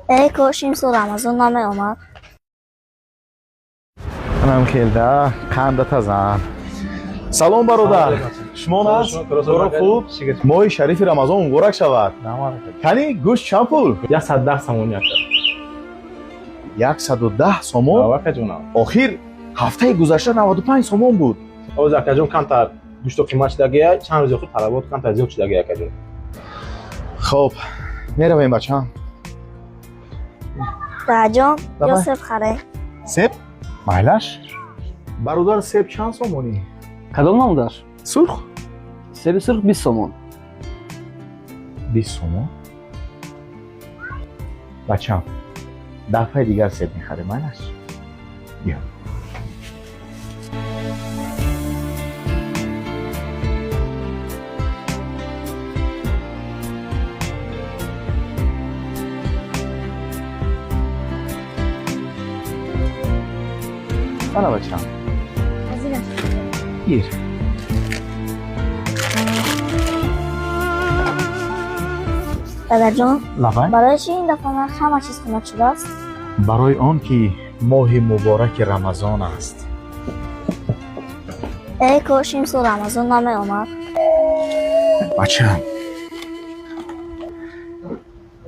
ای کاش این سال رمضان نمی اومد. منم خیلده قندت ازم. سلام برادر. شما نست؟ برو خوب؟ ماه شریف رمضان مبارک شود. کنی گوشت چند پول؟ 110 سامون یافت. 110 سومون؟ آقا جونم. آخر هفته گذشته 95 سومون بود. او زکه جون کمتر گوشت قیمت داگه چند روز خود طلبات کمتر زیاد شده داگه جون. خب میرویم بچه‌ام. راجان بابا. یا سب خره. سب؟ مایلش؟ برادر سب چند سومونی؟ کدام نمودار؟ سرخ؟ سب سرخ 20 سومون. 20 سومون؟ بچه‌ام دفعه دیگر سب میخریم مایلش؟ بیا. بله بچه‌ام. از این گیر. دادر جان لبن؟ برای چی این دفعه نرخ همه چیز قیمت شده است؟ برای آن که ماه مبارک رمضان است. ای کاش این سال رمضان نمی اومد. بچه‌ام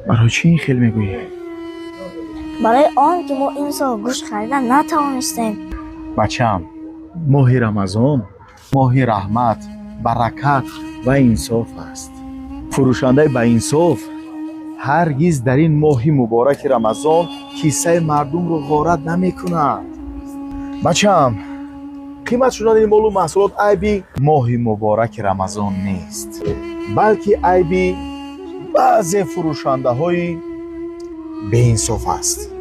برای چی این خیلی میگویی؟ برای آن که ما این سال گوشت خریدن نتوانستیم. بچه‌ام ماه رمضان ماه رحمت، برکت و انصاف است. فروشنده با انصاف هرگز در این ماه مبارک رمضان کیسه مردم رو غارت نمی کند. بچه‌ام قیمت شدن این مال و محصولات عیبی ماه مبارک رمضان نیست، بلکه عیبی بعضی فروشنده های به انصاف است.